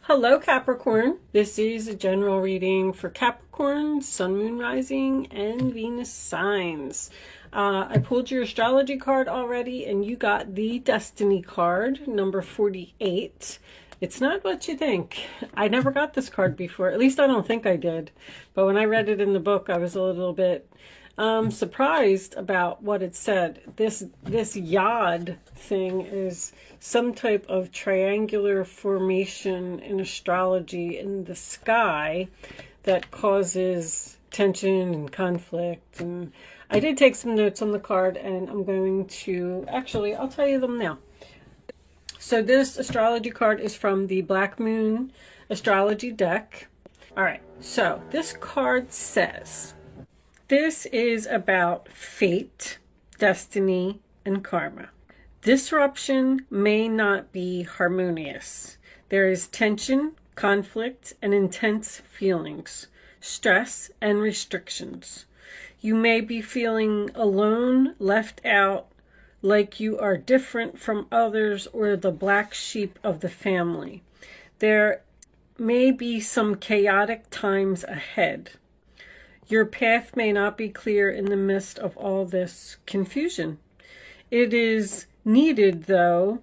Hello Capricorn, this is a general reading for Capricorn, Sun, Moon, Rising, and Venus signs. I pulled your astrology card already and you got the Destiny card, number 48. It's not what you think. I never got this card before, at least I don't think I did. But when I read it in the book, I was a little bit surprised about what it said. This yod thing is some type of triangular formation in astrology in the sky that causes tension and conflict. And I did take some notes on the card, and I'm going to, actually, I'll tell you them now. So this astrology card is from the Black Moon astrology deck. All right, so this card says, this is about fate, destiny, and karma. Disruption may not be harmonious. There is tension, conflict, and intense feelings, stress, and restrictions. You may be feeling alone, left out, like you are different from others or the black sheep of the family. There may be some chaotic times ahead. Your path may not be clear in the midst of all this confusion. It is needed, though.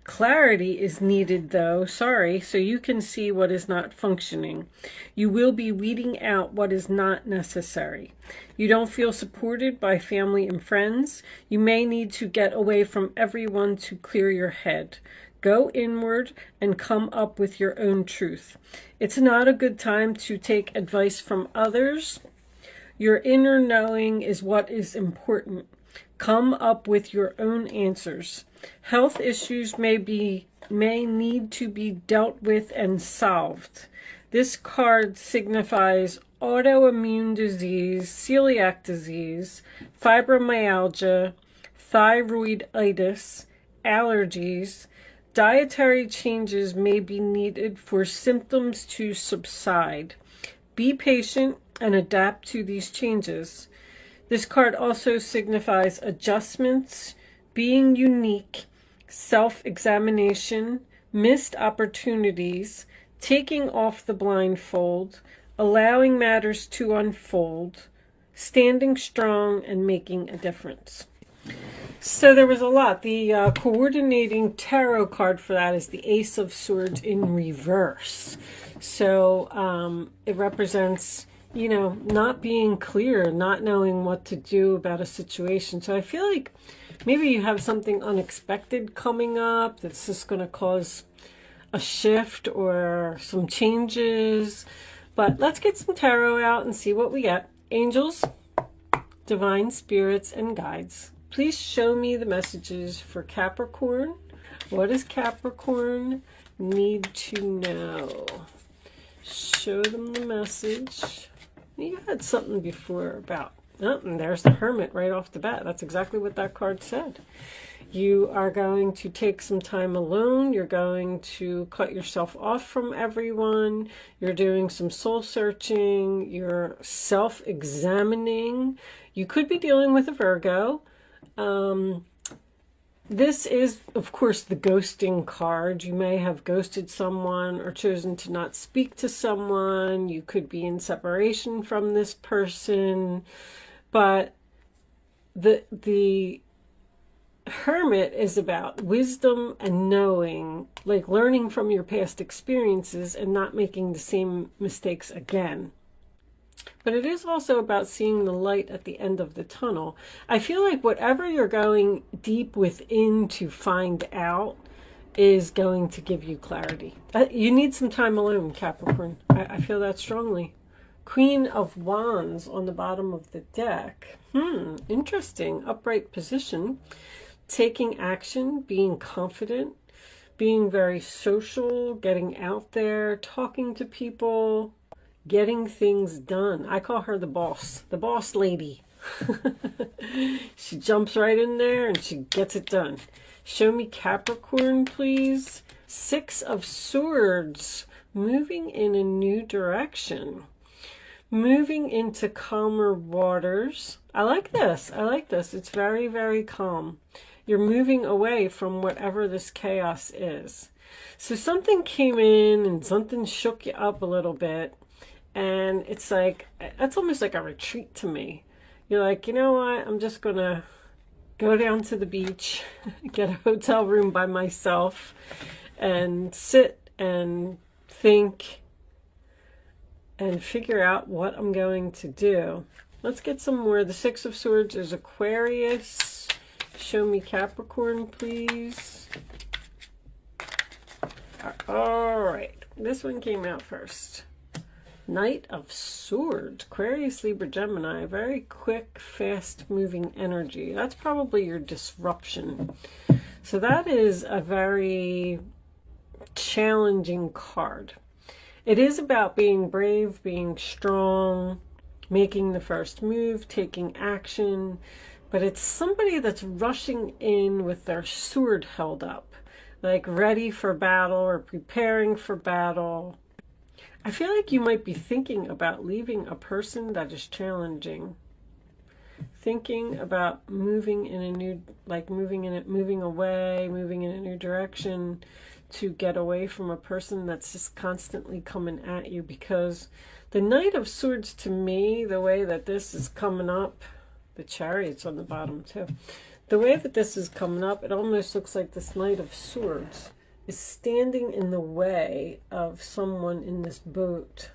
Clarity is needed, though, so you can see what is not functioning. You will be weeding out what is not necessary. You don't feel supported by family and friends. You may need to get away from everyone to clear your head. Go inward and come up with your own truth. It's not a good time to take advice from others. Your inner knowing is what is important. Come up with your own answers. Health issues may need to be dealt with and solved. This card signifies autoimmune disease, celiac disease, fibromyalgia, thyroiditis, allergies. Dietary changes may be needed for symptoms to subside. Be patient and adapt to these changes. This card also signifies adjustments, being unique, self-examination, missed opportunities, taking off the blindfold, allowing matters to unfold, standing strong, and making a difference. So there was a lot. The coordinating tarot card for that is the Ace of Swords in reverse. So it represents, you know, not being clear, not knowing what to do about a situation. So I feel like maybe you have something unexpected coming up that's just going to cause a shift or some changes. But let's get some tarot out and see what we get. Angels, divine spirits, and guides, please show me the messages for Capricorn. What does Capricorn need to know? Show them the message. You had something before about, oh, and there's the Hermit right off the bat. That's exactly what that card said. You are going to take some time alone. You're going to cut yourself off from everyone. You're doing some soul searching. You're self-examining. You could be dealing with a Virgo. This is, of course, the ghosting card. You may have ghosted someone or chosen to not speak to someone. You could be in separation from this person. But the Hermit is about wisdom and knowing, like learning from your past experiences and not making the same mistakes again. But it is also about seeing the light at the end of the tunnel. I feel like whatever you're going deep within to find out is going to give you clarity. You need some time alone, Capricorn. I feel that strongly. Queen of Wands on the bottom of the deck. Interesting. Upright position. Taking action, being confident, being very social, getting out there, talking to people, getting things done. I call her the boss lady. She jumps right in there and she gets it done. Show me Capricorn, please. Six of Swords, moving in a new direction. Moving into calmer waters. I like this. I like this. It's very, very calm. You're moving away from whatever this chaos is. So something came in and something shook you up a little bit. And it's like, that's almost like a retreat to me. You're like, you know what? I'm just going to go down to the beach, get a hotel room by myself, and sit and think and figure out what I'm going to do. Let's get some more. The Six of Swords is Aquarius. Show me Capricorn, please. All right. This one came out first. Knight of Swords, Aquarius, Libra, Gemini. Very quick, fast-moving energy. That's probably your disruption. So that is a very challenging card. It is about being brave, being strong, making the first move, taking action. But it's somebody that's rushing in with their sword held up, like ready for battle or preparing for battle. I feel like you might be thinking about leaving a person that is challenging. Thinking about moving in a new, like moving away, moving in a new direction to get away from a person that's just constantly coming at you. Because the Knight of Swords, to me, the way that this is coming up, the Chariot's on the bottom too. The way that this is coming up, it almost looks like this Knight of Swords is standing in the way of someone in this boat.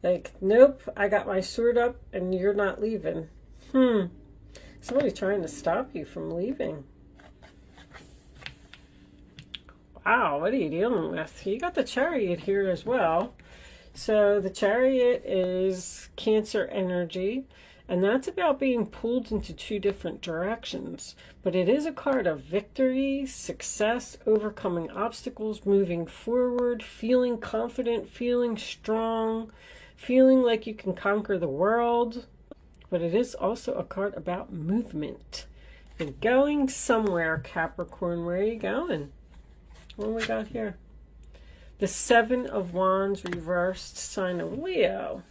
Like, nope, I got my sword up and you're not leaving. Somebody's trying to stop you from leaving. Wow, what are you dealing with? You got the Chariot here as well. So the Chariot is Cancer energy. And that's about being pulled into two different directions. But it is a card of victory, success, overcoming obstacles, moving forward, feeling confident, feeling strong, feeling like you can conquer the world. But it is also a card about movement. You're going somewhere, Capricorn. Where are you going? What do we got here? The Seven of Wands reversed, sign of Leo.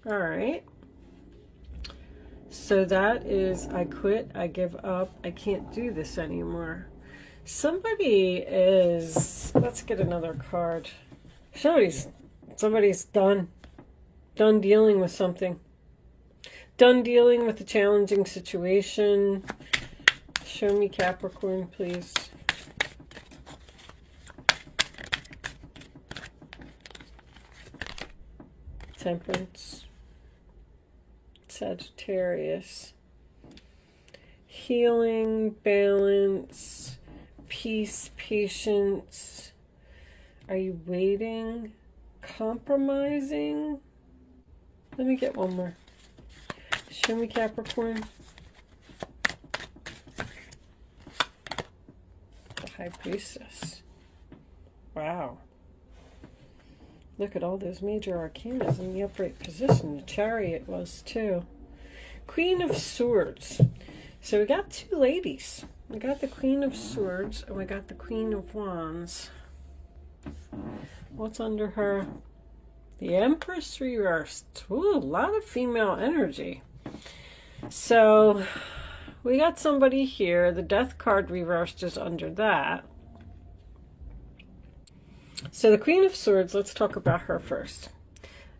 All right. So that is, I quit, I give up, I can't do this anymore. Somebody is, let's get another card. Somebody's done dealing with something. Done dealing with a challenging situation. Show me Capricorn, please. Temperance. Sagittarius. Healing, balance, peace, patience. Are you waiting? Compromising? Let me get one more. Show me Capricorn. The High Priestess. Wow. Look at all those major arcanas in the upright position. The Chariot was too. Queen of Swords. So we got two ladies. We got the Queen of Swords and we got the Queen of Wands. What's under her? The Empress reversed. Ooh, a lot of female energy. So we got somebody here. The Death card reversed is under that. So the Queen of Swords, let's talk about her first.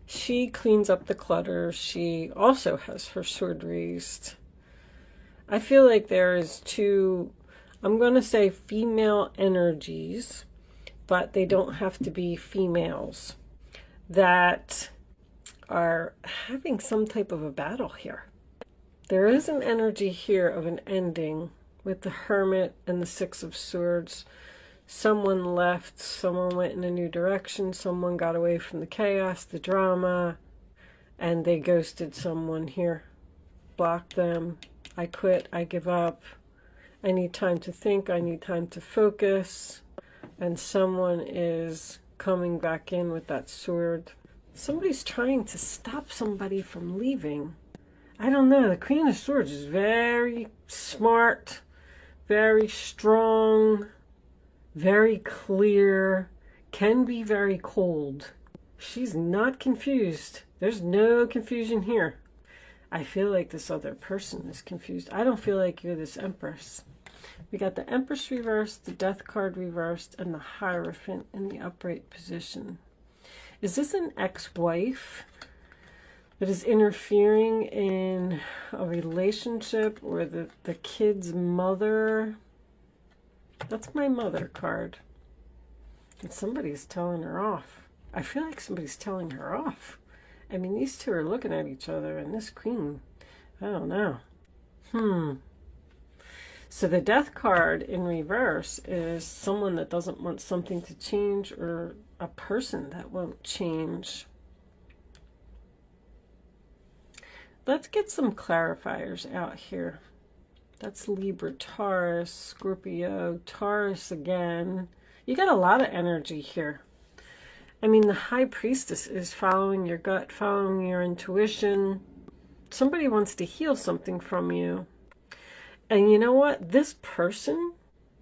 She cleans up the clutter. She also has her sword raised. I feel like there is two, I'm going to say female energies, but they don't have to be females, that are having some type of a battle here. There is an energy here of an ending with the Hermit and the Six of Swords. Someone left, someone went in a new direction, someone got away from the chaos, the drama, and they ghosted someone here. Blocked them. I quit, I give up. I need time to think, I need time to focus. And someone is coming back in with that sword. Somebody's trying to stop somebody from leaving. I don't know, the Queen of Swords is very smart, very strong, very clear, can be very cold. She's not confused. There's no confusion here. I feel like this other person is confused. I don't feel like you're this Empress. We got the Empress reversed, the Death card reversed, and the Hierophant in the upright position. Is this an ex-wife that is interfering in a relationship, or the kid's mother? That's my mother card. And somebody's telling her off. I feel like somebody's telling her off. I mean, these two are looking at each other, and this queen, I don't know. So the Death card in reverse is someone that doesn't want something to change, or a person that won't change. Let's get some clarifiers out here. That's Libra, Taurus, Scorpio, Taurus again. You got a lot of energy here. I mean, the High Priestess is following your gut, following your intuition. Somebody wants to heal something from you. And you know what? This person,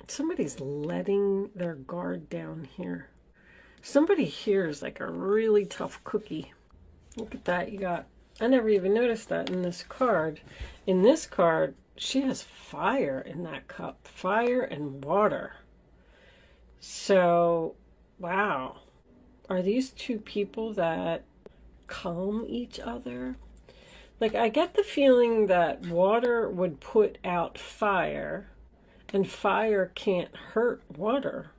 somebody's letting their guard down here. Somebody here is like a really tough cookie. Look at that. You got, I never even noticed that in this card. In this card, she has fire in that cup. Fire and water. So, wow. Are these two people that calm each other? Like, I get the feeling that water would put out fire, and fire can't hurt water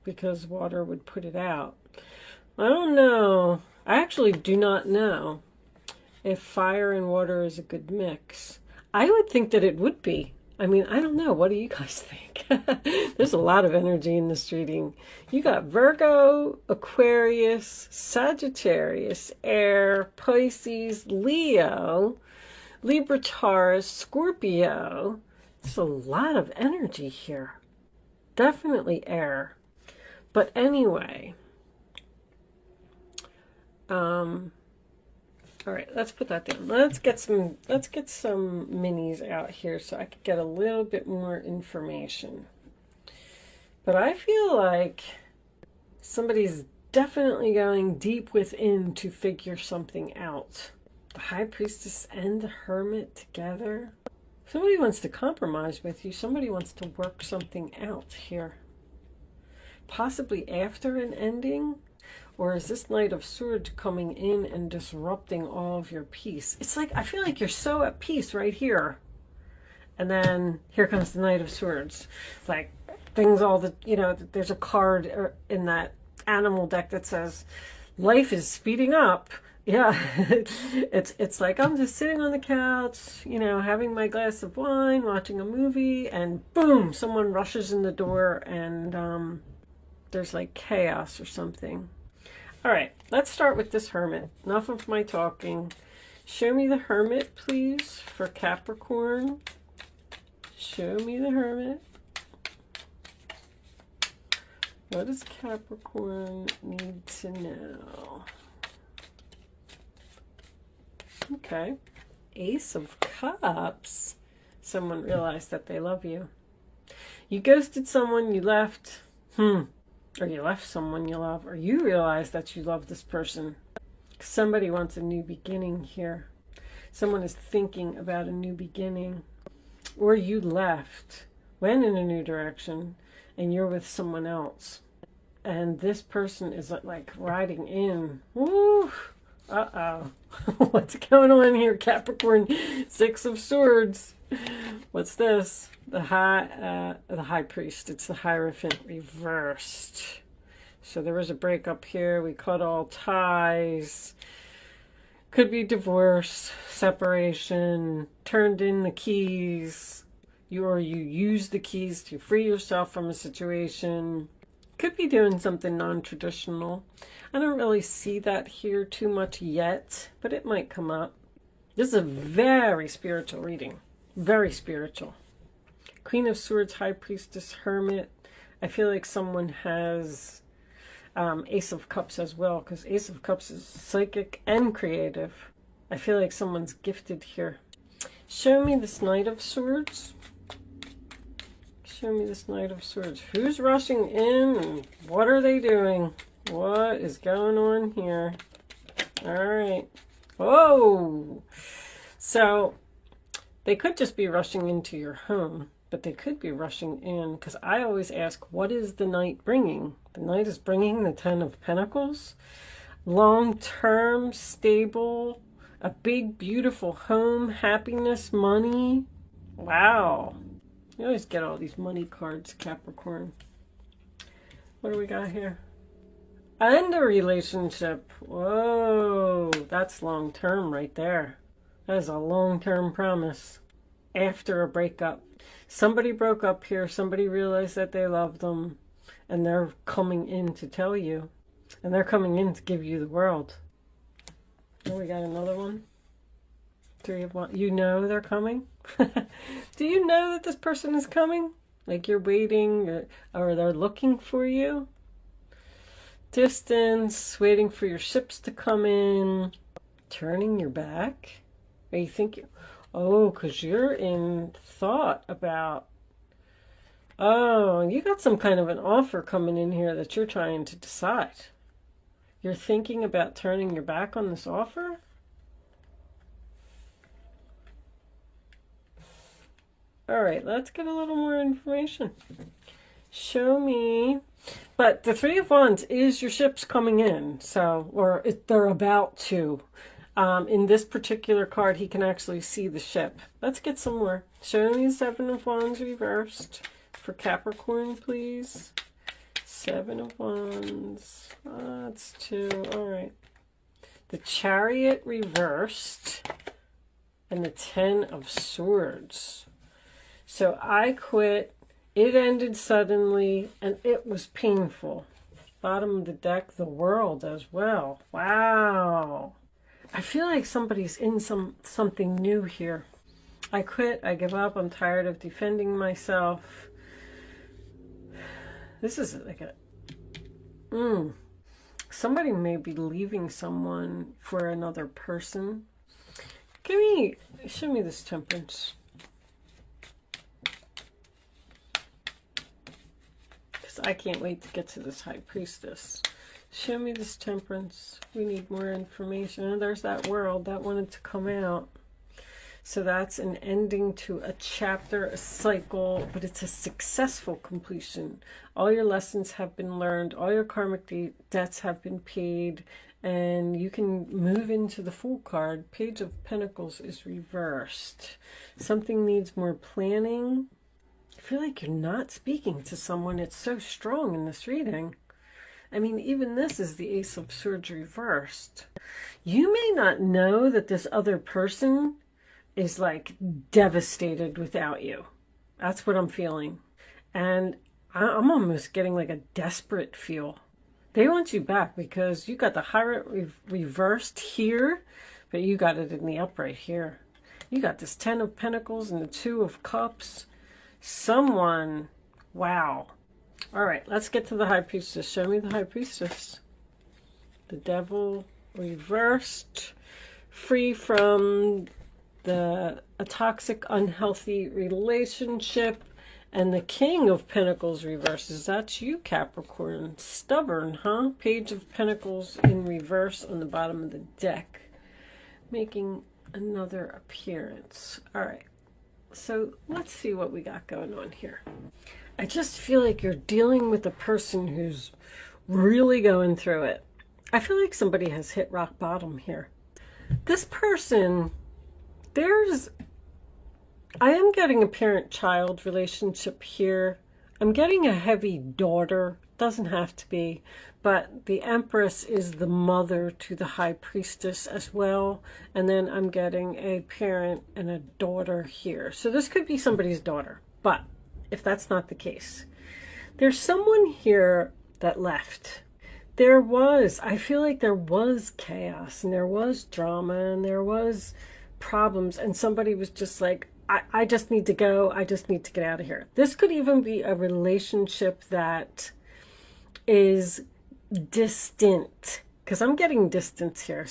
because water would put it out. I don't know. I actually do not know if fire and water is a good mix. I would think that it would be. I mean, I don't know. What do you guys think? There's a lot of energy in this reading. You got Virgo, Aquarius, Sagittarius, Air, Pisces, Leo, Libra, Taurus, Scorpio. There's a lot of energy here. Definitely air. But anyway, all right, let's put that down. Let's get some minis out here so I could get a little bit more information. But I feel like somebody's definitely going deep within to figure something out. The High Priestess and the Hermit together. Somebody wants to compromise with you. Somebody wants to work something out here. Possibly after an ending. Or is this Knight of Swords coming in and disrupting all of your peace? It's like, I feel like you're so at peace right here. And then here comes the Knight of Swords. Like, things all the, you know, there's a card in that animal deck that says, life is speeding up. Yeah, it's like I'm just sitting on the couch, you know, having my glass of wine, watching a movie, and boom, someone rushes in the door, and there's like chaos or something. All right, let's start with this Hermit. Enough of my talking. Show me the Hermit, please, for Capricorn. Show me the Hermit. What does Capricorn need to know? Okay. Ace of Cups. Someone realized that they love you. You ghosted someone, you left. Or you left someone you love, or you realize that you love this person. Somebody wants a new beginning here. Someone is thinking about a new beginning. Or you left, went in a new direction, and you're with someone else. And this person is like riding in. Woo! Uh-oh. What's going on here, Capricorn? Six of Swords. What's this? The High Priest. It's the Hierophant reversed. So there was a breakup here. We cut all ties. Could be divorce, separation, turned in the keys. You used the keys to free yourself from a situation. Could be doing something non-traditional. I don't really see that here too much yet, but it might come up. This is a very spiritual reading. Very spiritual. Queen of Swords, High Priestess, Hermit. I feel like someone has Ace of Cups as well, because Ace of Cups is psychic and creative. I feel like someone's gifted here. Show me this Knight of Swords. Show me this Knight of Swords. Who's rushing in and what are they doing? What is going on here? All right. Whoa! So they could just be rushing into your home, but they could be rushing in, because I always ask, what is the Knight bringing? The Knight is bringing the Ten of Pentacles. Long-term, stable, a big, beautiful home, happiness, money. Wow. You always get all these money cards, Capricorn. What do we got here? And a relationship. Whoa, that's long-term right there. That is a long-term promise. After a breakup. Somebody broke up here. Somebody realized that they loved them. And they're coming in to tell you. And they're coming in to give you the world. Oh, we got another one. Three of Wands. You know they're coming? Do you know that this person is coming? Like you're waiting, or they're looking for you? Distance, waiting for your ships to come in. Turning your back? Are you thinking, oh, because you're in thought about, oh, you got some kind of an offer coming in here that you're trying to decide. You're thinking about turning your back on this offer? All right, let's get a little more information. Show me. But the Three of Wands is your ships coming in. So, or they're about to. In this particular card, he can actually see the ship. Let's get some more. Show me Seven of Wands reversed for Capricorn, please. Seven of Wands. That's two. All right. The Chariot reversed. And the Ten of Swords. So I quit. It ended suddenly. And it was painful. Bottom of the deck, the World as well. Wow. I feel like somebody's in something new here. I quit. I give up. I'm tired of defending myself. This is like a... Somebody may be leaving someone for another person. Show me this Temperance. Because I can't wait to get to this High Priestess. Show me this Temperance. We need more information. And there's that World that wanted to come out. So that's an ending to a chapter, a cycle, but it's a successful completion. All your lessons have been learned. All your karmic debts have been paid. And you can move into the Fool card. Page of Pentacles is reversed. Something needs more planning. I feel like you're not speaking to someone. It's so strong in this reading. I mean, even this is the Ace of Swords reversed. You may not know that this other person is like devastated without you. That's what I'm feeling. And I'm almost getting like a desperate feel. They want you back because you got the Chariot reversed here, but you got it in the upright here. You got this Ten of Pentacles and the Two of Cups. Someone, wow. All right, let's get to the High Priestess. Show me the High Priestess. The Devil reversed. Free from a toxic, unhealthy relationship. And the King of Pentacles reverses. That's you, Capricorn. Stubborn, huh? Page of Pentacles in reverse on the bottom of the deck. Making another appearance. All right. So let's see what we got going on here. I just feel like you're dealing with a person who's really going through it. I feel like somebody has hit rock bottom here. This person, I am getting a parent-child relationship here. I'm getting a heavy daughter. Doesn't have to be. But the Empress is the mother to the High Priestess as well. And then I'm getting a parent and a daughter here. So this could be somebody's daughter. But if that's not the case, there's someone here that left. I feel like there was chaos and there was drama and there was problems. And somebody was just like, I just need to go. I just need to get out of here. This could even be a relationship that is distant, because I'm getting distance here.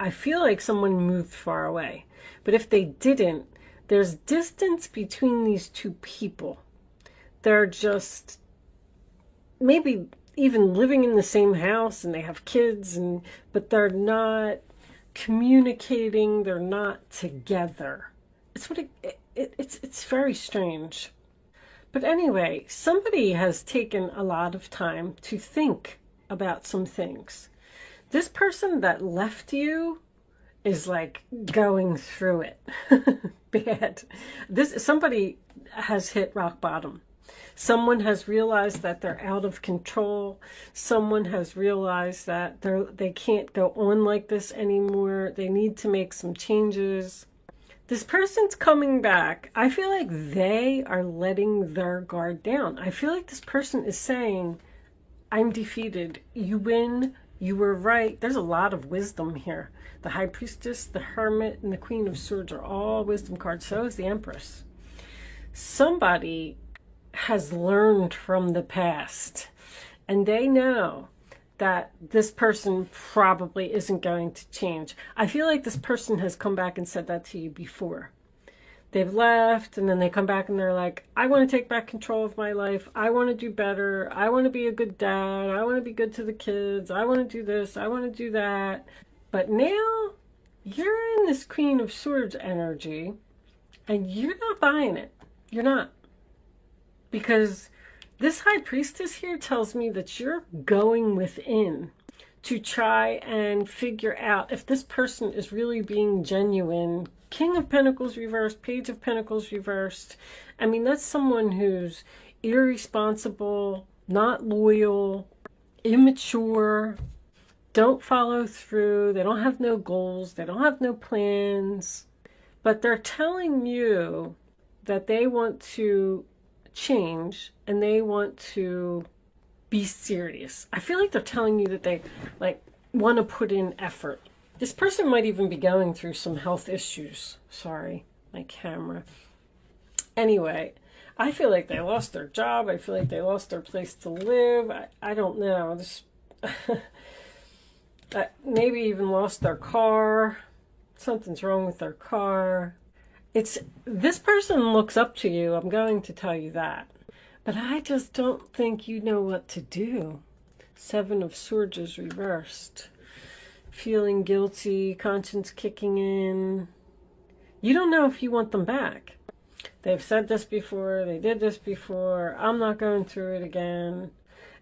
I feel like someone moved far away, but if they didn't, there's distance between these two people. They're just maybe even living in the same house and they have kids, but they're not communicating. They're not together. It's very strange. But anyway, somebody has taken a lot of time to think about some things. This person that left you is like going through it bad. Somebody has hit rock bottom. Someone has realized that they're out of control. Someone has realized that they can't go on like this anymore. They need to make some changes. This person's coming back. I feel like they are letting their guard down. I feel like this person is saying, I'm defeated. You win. You were right. There's a lot of wisdom here. The High Priestess, the Hermit, and the Queen of Swords are all wisdom cards. So is the Empress. Somebody has learned from the past, and they know that this person probably isn't going to change. I feel like this person has come back and said that to you before. They've left, and then they come back and they're like, I want to take back control of my life. I want to do better. I want to be a good dad. I want to be good to the kids. I want to do this. I want to do that. But now you're in this Queen of Swords energy, and you're not buying it. You're not. Because this High Priestess here tells me that you're going within to try and figure out if this person is really being genuine. King of Pentacles reversed, Page of Pentacles reversed. I mean, that's someone who's irresponsible, not loyal, immature, don't follow through. They don't have no goals. They don't have no plans. But they're telling you that they want to change and they want to be serious. I feel like they're telling you that they want to put in effort. This person might even be going through some health issues. Sorry, my camera. Anyway, I feel like they lost their job. I feel like they lost their place to live. I don't know. This maybe even lost their car. Something's wrong with their car. This person looks up to you. I'm going to tell you that. But I just don't think you know what to do. Seven of Swords is reversed. Feeling guilty, conscience kicking in. You don't know if you want them back. They've said this before. They did this before. I'm not going through it again.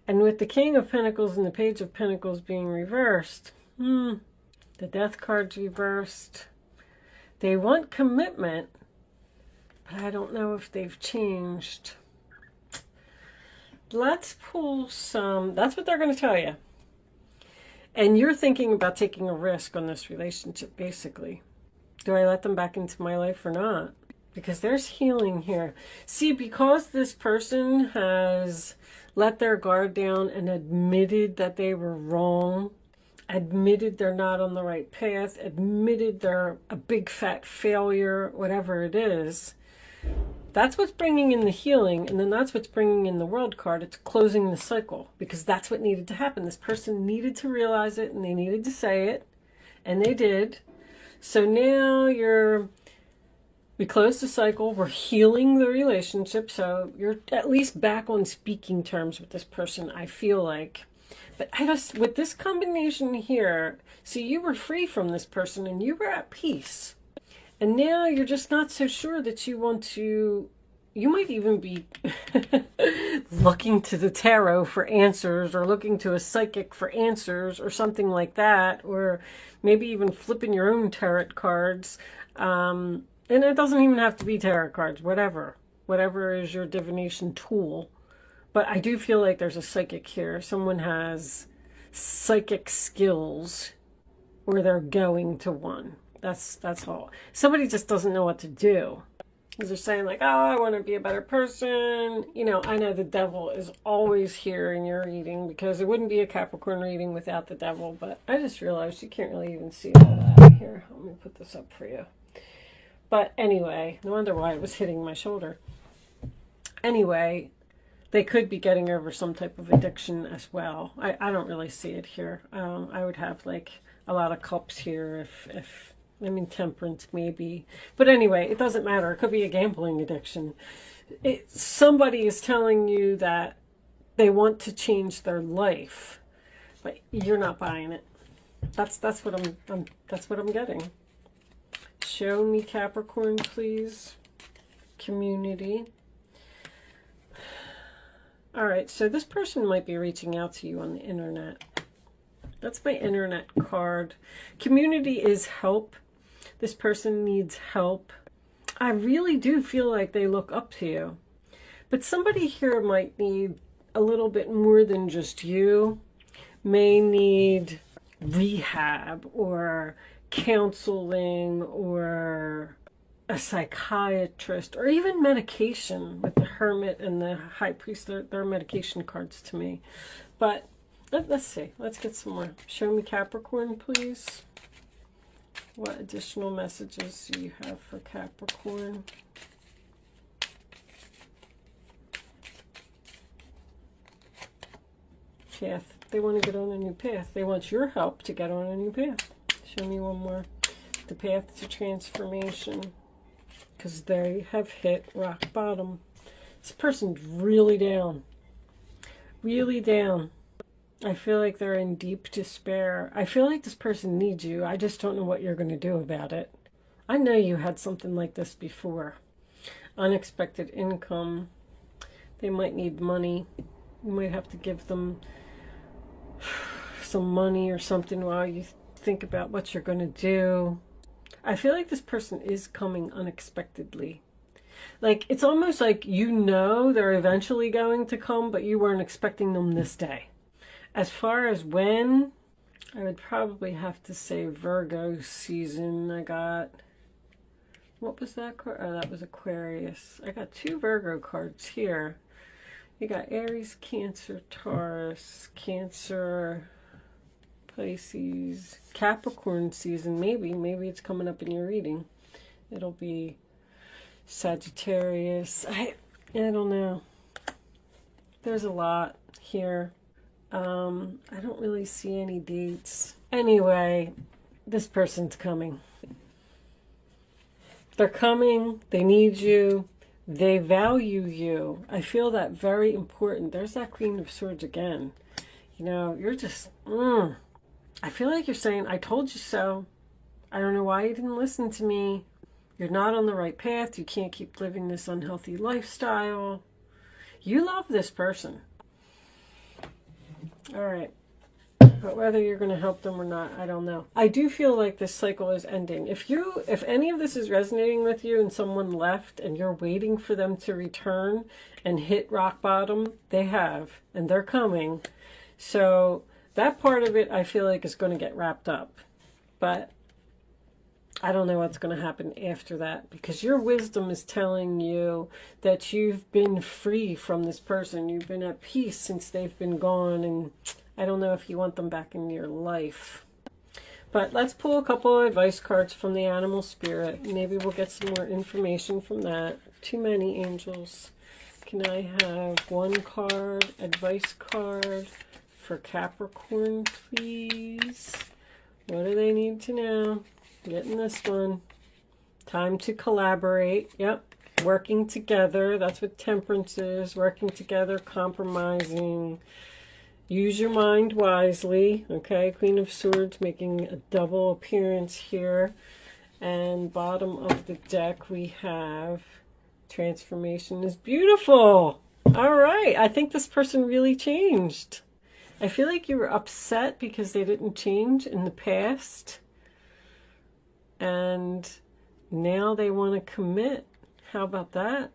And with the King of Pentacles and the Page of Pentacles being reversed, the Death card's reversed. They want commitment, but I don't know if they've changed. Let's pull some. That's what they're going to tell you. And you're thinking about taking a risk on this relationship, basically. Do I let them back into my life or not? Because there's healing here. See, because this person has let their guard down and admitted that they were wrong, admitted they're not on the right path, admitted they're a big fat failure, whatever it is, that's what's bringing in the healing, and then that's what's bringing in the World card. It's closing the cycle, because that's what needed to happen. This person needed to realize it, and they needed to say it, and they did. So now we closed the cycle, we're healing the relationship, so you're at least back on speaking terms with this person, I feel like. But with this combination here, see, you were free from this person and you were at peace. And now you're just not so sure that you want to, you might even be looking to the tarot for answers, or looking to a psychic for answers, or something like that, or maybe even flipping your own tarot cards. And it doesn't even have to be tarot cards, whatever is your divination tool. But I do feel like there's a psychic here. Someone has psychic skills, or they're going to one. That's all. Somebody just doesn't know what to do. Because they're saying like, oh, I want to be a better person. You know, I know the devil is always here in your reading, because it wouldn't be a Capricorn reading without the devil. But I just realized you can't really even see all that here. Let me put this up for you. But anyway, no wonder why it was hitting my shoulder. Anyway, they could be getting over some type of addiction as well. I don't really see it here. I would have like a lot of cups here if I mean, temperance maybe. But anyway, it doesn't matter. It could be a gambling addiction. Somebody is telling you that they want to change their life, but you're not buying it. That's what I'm getting. Show me Capricorn, please. Community. All right, so this person might be reaching out to you on the internet. That's my internet card. Community is help. This person needs help. I really do feel like they look up to you. But somebody here might need a little bit more than just you. May need rehab or counseling or a psychiatrist or even medication. With the Hermit and the High Priest, they're medication cards to me. But let's see. Let's get some more. Show me Capricorn, please. What additional messages do you have for Capricorn? Path. They want to get on a new path. They want your help to get on a new path. Show me one more. The path to transformation. Because they have hit rock bottom. This person's really down. Really down. I feel like they're in deep despair. I feel like this person needs you. I just don't know what you're going to do about it. I know you had something like this before. Unexpected income. They might need money. You might have to give them some money or something while you think about what you're going to do. I feel like this person is coming unexpectedly. Like, it's almost like you know they're eventually going to come, but you weren't expecting them this day. As far as when, I would probably have to say Virgo season. I got, what was that card? Oh, that was Aquarius. I got 2 Virgo cards here. You got Aries, Cancer, Taurus, Cancer, Pisces, Capricorn season. Maybe it's coming up in your reading. It'll be Sagittarius. I don't know. There's a lot here. I don't really see any dates. Anyway, this person's coming. They're coming. They need you. They value you. I feel that very important. There's that Queen of Swords again. You know, you're just, I feel like you're saying, I told you so. I don't know why you didn't listen to me. You're not on the right path. You can't keep living this unhealthy lifestyle. You love this person. All right. But whether you're going to help them or not, I don't know. I do feel like this cycle is ending. If any of this is resonating with you and someone left and you're waiting for them to return and hit rock bottom, they have, and they're coming. So that part of it, I feel like, is going to get wrapped up. But I don't know what's going to happen after that, because your wisdom is telling you that you've been free from this person. You've been at peace since they've been gone, and I don't know if you want them back in your life. But let's pull a couple of advice cards from the animal spirit. Maybe we'll get some more information from that. Too many angels. Can I have one card, advice card for Capricorn, please? What do they need to know? Getting this one. Time to collaborate. Yep. Working together. That's what temperance is. Working together, compromising. Use your mind wisely. Okay. Queen of Swords making a double appearance here. And bottom of the deck we have transformation is beautiful. All right. I think this person really changed. I feel like you were upset because they didn't change in the past. And now they want to commit. How about that?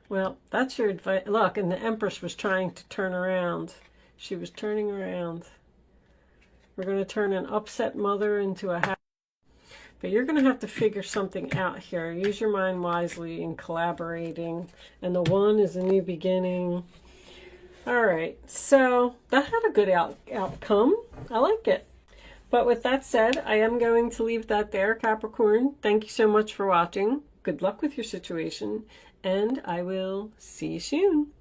Well, that's your advice. Look, and the Empress was trying to turn around. She was turning around. We're going to turn an upset mother into a happy. But you're going to have to figure something out here. Use your mind wisely in collaborating. And the 1 is a new beginning. All right. So that had a good outcome. I like it. But with that said, I am going to leave that there, Capricorn. Thank you so much for watching. Good luck with your situation, and I will see you soon.